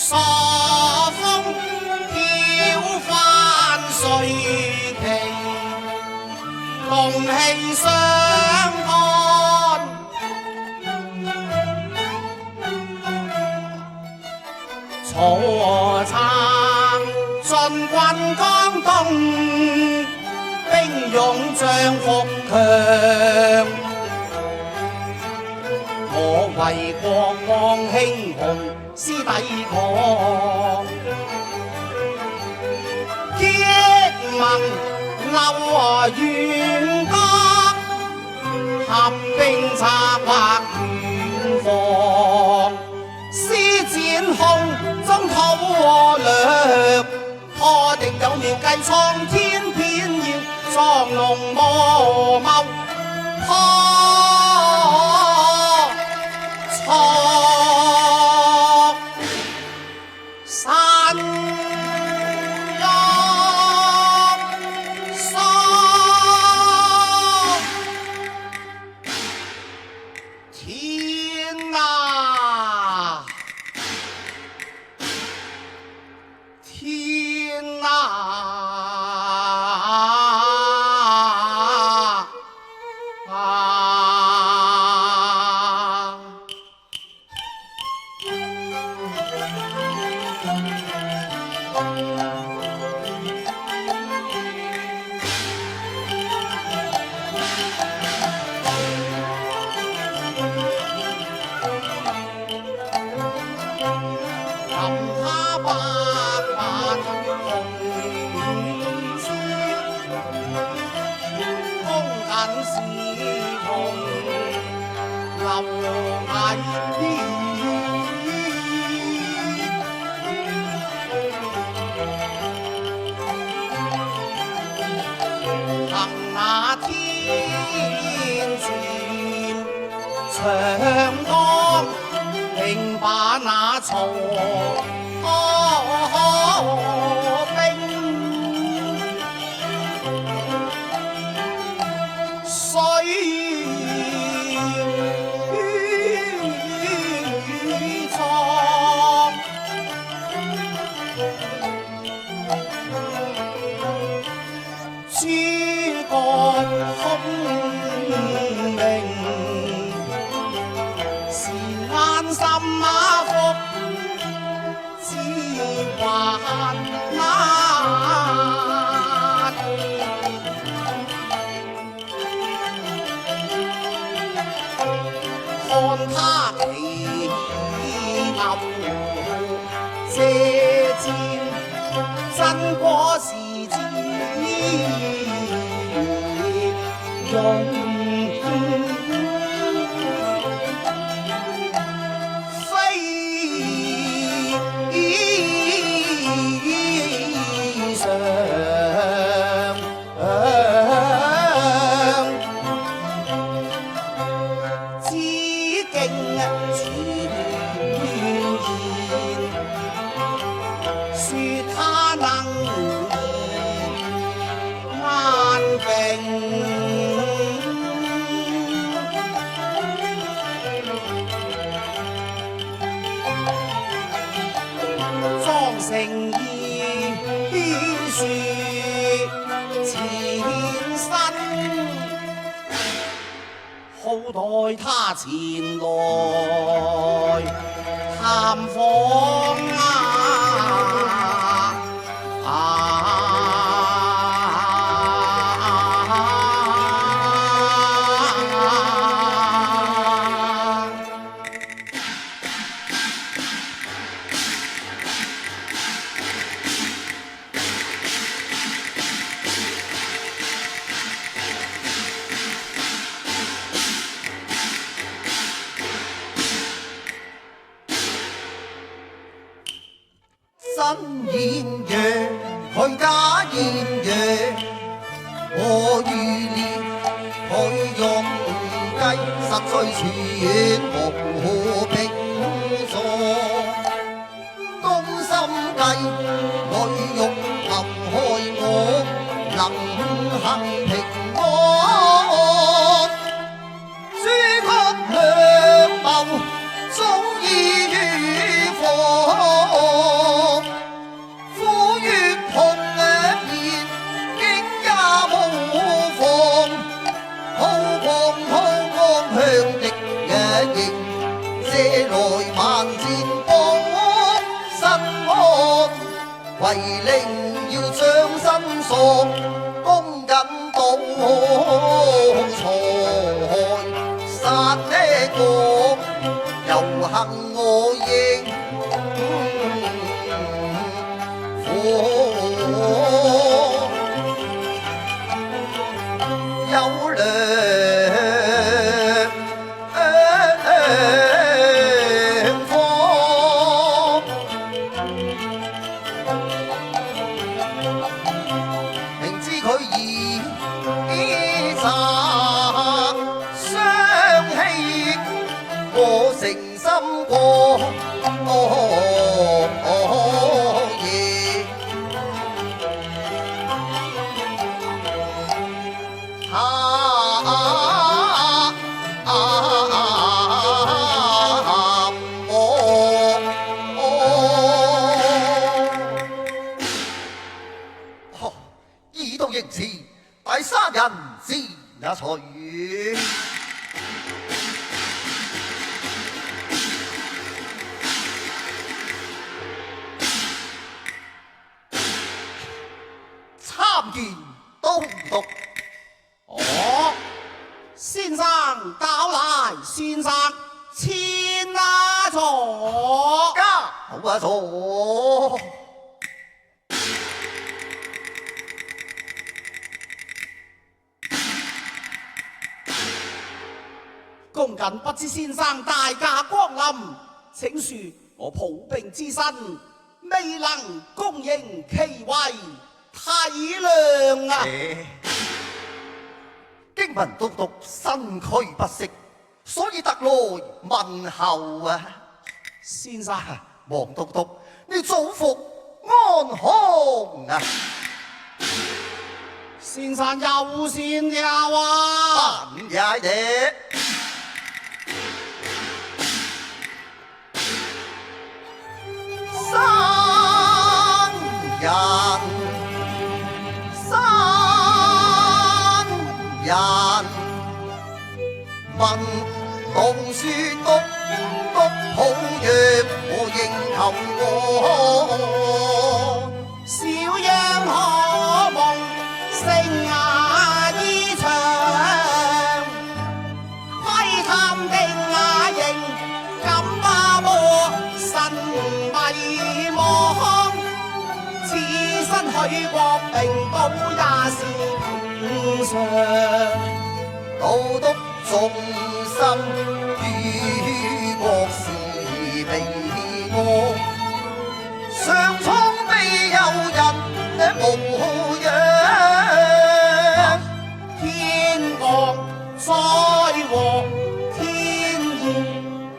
朔風飄翻水旗，動氣相干。楚撐進軍江東，兵勇將復強。我為國光興雄施抵抗，結盟留元德，合兵策劃遠防，施展空中討掠，破敵有妙計創天變耀，裝龍魔謀山岳疏，天啊天長江並把那曹兵水葬，諸葛孔明心馬服自還難，看他騎牛射箭，真果是智勇。誠意說前身，好待他前來探訪真演繹，佢假演繹，我預料佢用計，實在全無平所。攻心計，內肉陷害我，能幸平安。諸葛亮謀早已預防。為令要將身索，公緊到財殺呢個，又幸我應有良方，明知佢已責傷氣，我誠心過夜。已到應時，大沙人之也隨。參見東毒。哦，先生到來，先生千啊坐。家好啊坐。恭謹不知先生大駕光臨，請恕我抱病之身，未能恭迎其位，體諒啊！經聞督督身軀不適，所以特來問候啊。先生，黃督督，你早服安康啊？先生有善有啊！扮嘢嘅。生人問龍樹督督抱若我應求我，小樣可夢聲雅衣裳，窺探定雅形感巴魔神迷惘，此身許國並都也是平常。道督眾生於國事未惡，上蒼未有人無恙，天降災禍，天意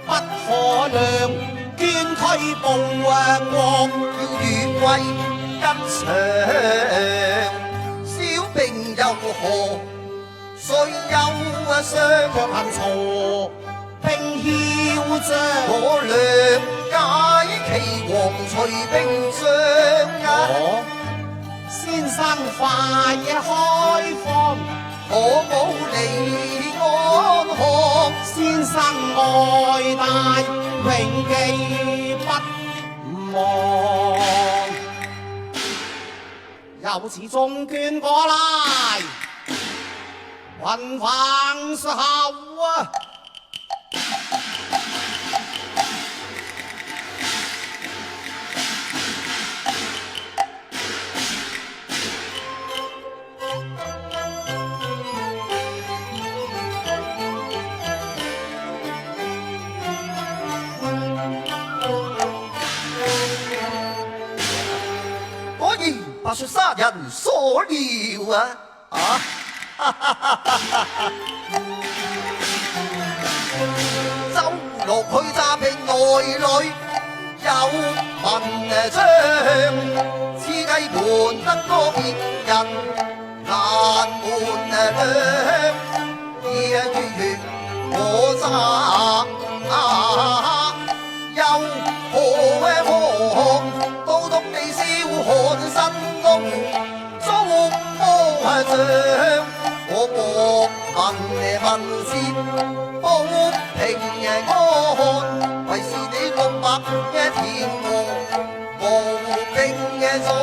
不可量，捐推報國，要越位吉祥，小兵又何？誰有傷卻恨曹兵囂張，我諒解其王隨兵將啊！先生快嘢開放，可保你安康，先生愛戴永記不忘。有此眾眷過來，雲房時候啊！果然白雪沙人所料啊！走落去詐聘內裏有文章，此計瞞得多別人難瞞亮，夜月我詐又何妨？都督你笑看身窿遭魔障，我莫問先保平安，為是你600條無兵在。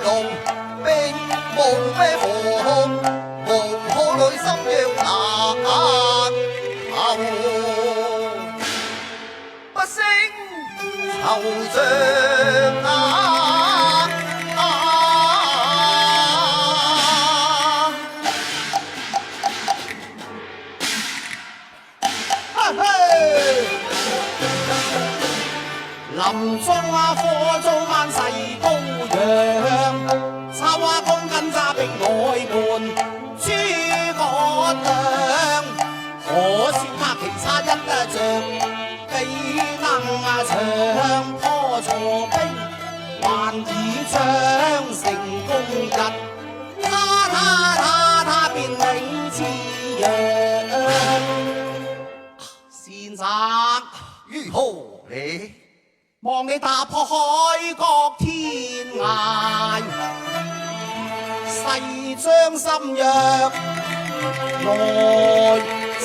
動，並無咩妨，無可內心若難求，不勝惆悵啊！林中火燭萬世高揚，插花公斤揸兵外門，諸葛亮，可笑他其差一仗，比能長破錯兵，還以將成功日，他便領之陽。先生如何你？望你打破海角天涯，誓將心約來尋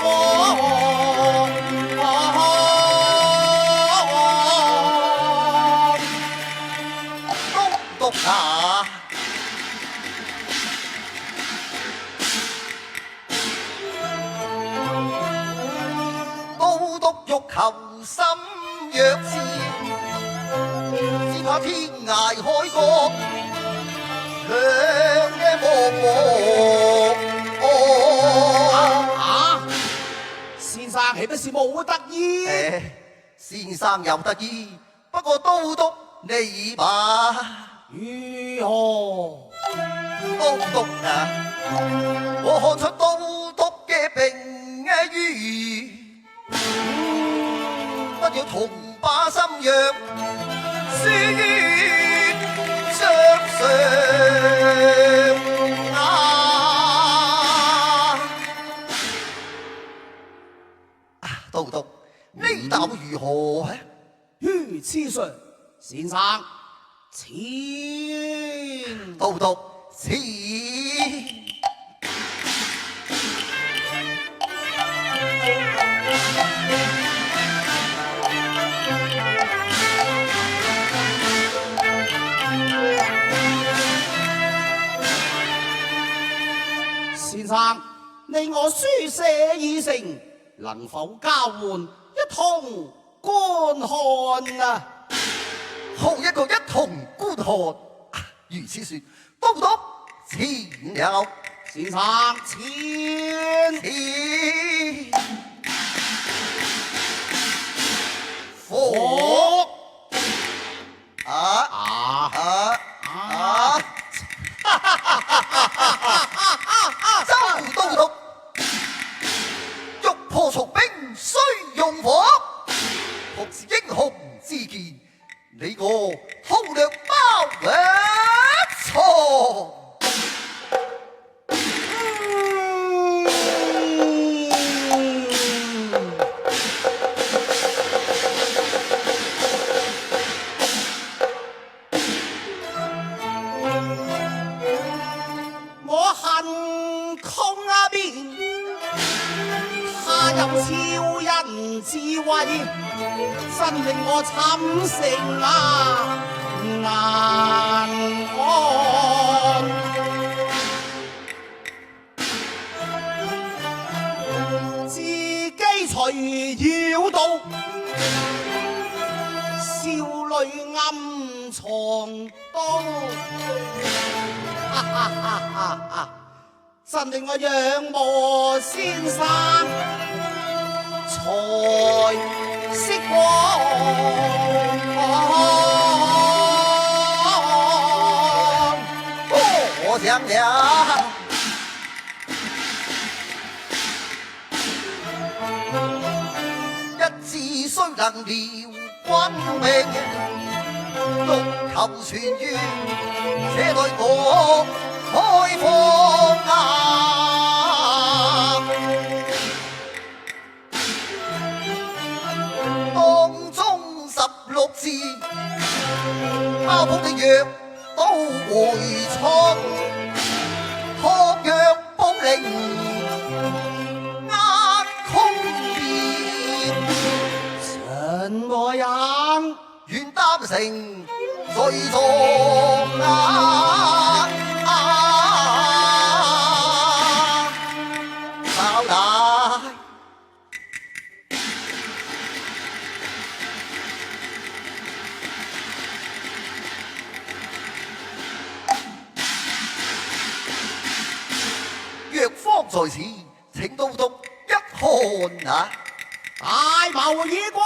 訪。督下，都督欲求心。若是只怕天涯海角兩嘢茫茫。先生豈不是冇得意？先生有得意，不過都督你吧。如何？都督啊！我看出都督嘅病於不要同把心約，書於桌上啊！都督，呢答如何啊？於此上，先生，請都督，請。先生，你我書寫已成，能否交換一同觀看啊？好一個一同觀看，如此說，都督前有，先生前。火周都督，欲破曹兵須用火，學是英雄之見，你我韜略包一錯。有超人智慧，真令我寢食難安。自己隨妖道，少女暗藏刀。真令我仰慕先生才識光，我想了，一志雖能療君命，欲求全於這對我開放啊！當中16字，包袱的藥都回春，學藥報靈壓空面，陳和人願擔成最重啊！找大藥方在此，請都督一看啊！大謀已骨，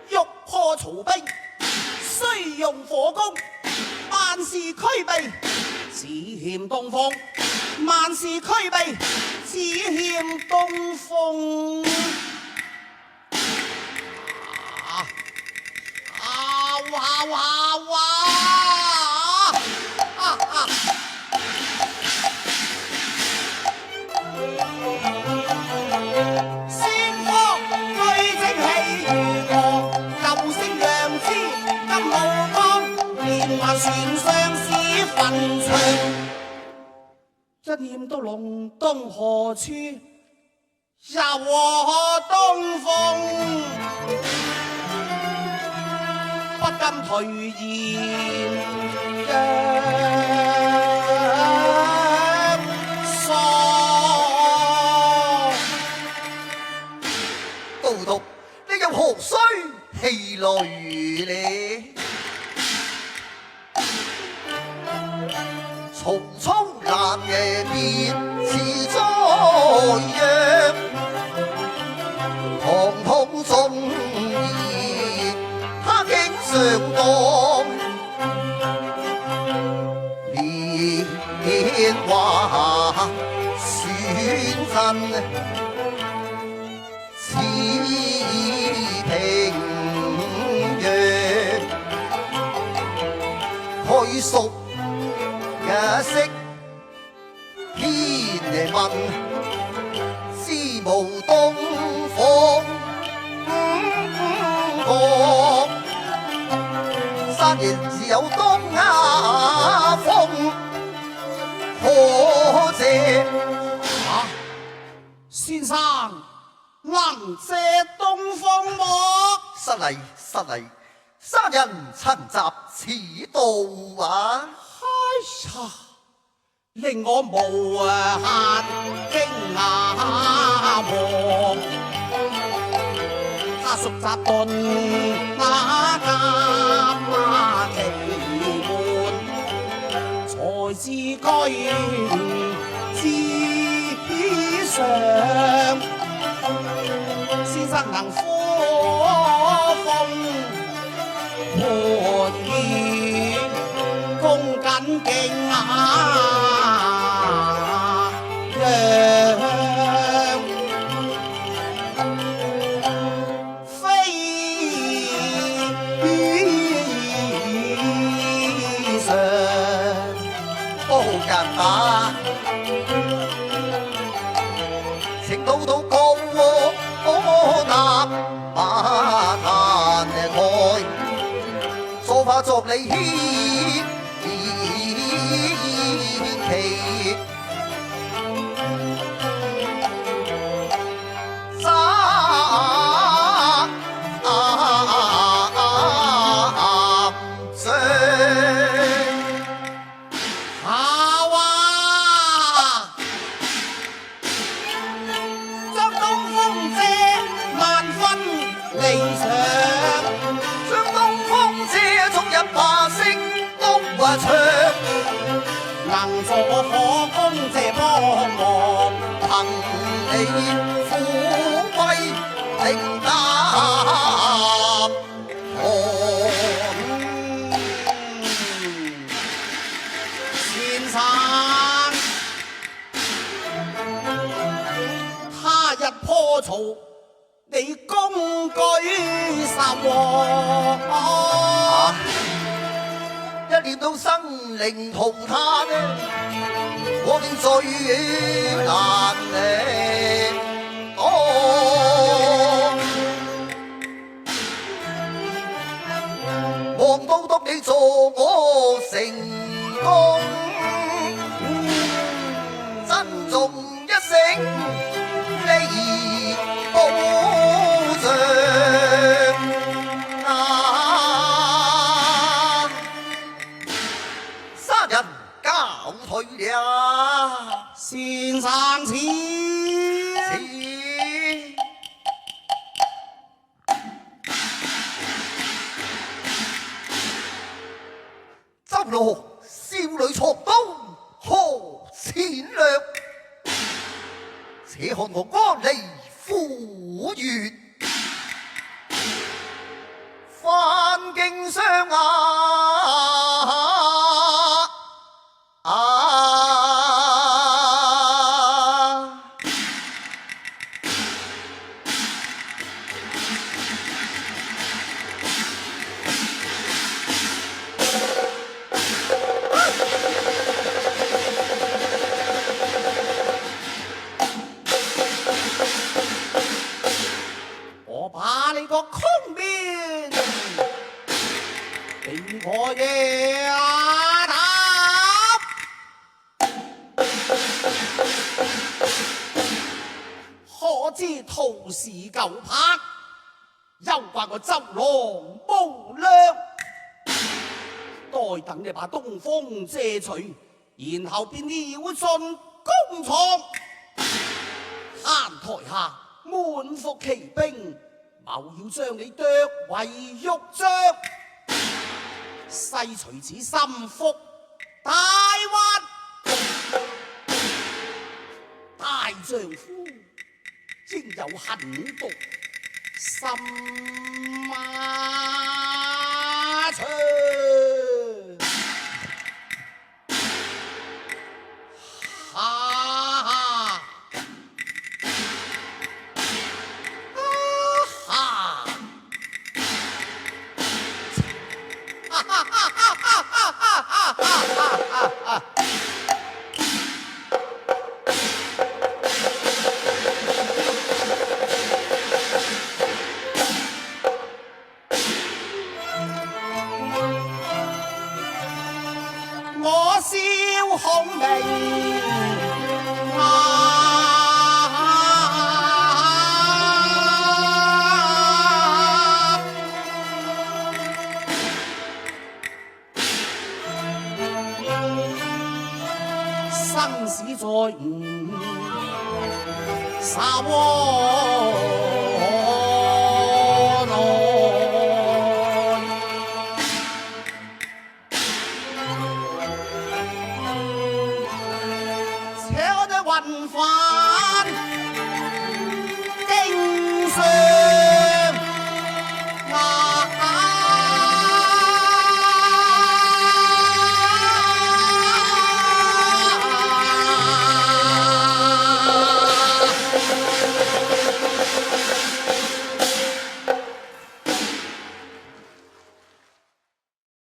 欲破曹兵，須用火攻，萬事俱備，只欠東風。萬事俱備，只欠東風。哇哇哇！先鋒最精氣如何？舊聲揚之金武剛，連環船上是墳場。一念到隆冬何處？又和東風。不甘頹然若喪。都督，你又何須氣餒呢？曹操南夜便是災殃，堂堂忠義他竟上當，連話選陣似平陽，佢屬也識偏問，知無東方國，山野自有東亞風，可借先生能借東風麼？失禮失禮，三人陳習此道啊！哎呀，令我無限驚訝喎！他屬雜頓那監奇門，才智居之上，先生能呼風喚雨，恭謹敬仰，非常都人馬，請都督高納馬壇開，梳化作你牽旗。能助火攻這幫忙，憑你富貴定擔先生，他日破曹，你公舉實喎。一念到生靈塗炭呢，我便最難望都督你助我成功，珍重一聲你保羅少女藏刀何淺略，且看我安利虎穴，翻經雙我把你個空面俾我爺打，可知徒是舊拍，休怪我周郎無良。待等你把東風借取，然後便繞進宮床，閒台下滿腹奇兵，謀要將你剁為肉醬，細除此心腹大患。大丈夫應有狠毒心腸。我笑孔明生死在吾沙窩。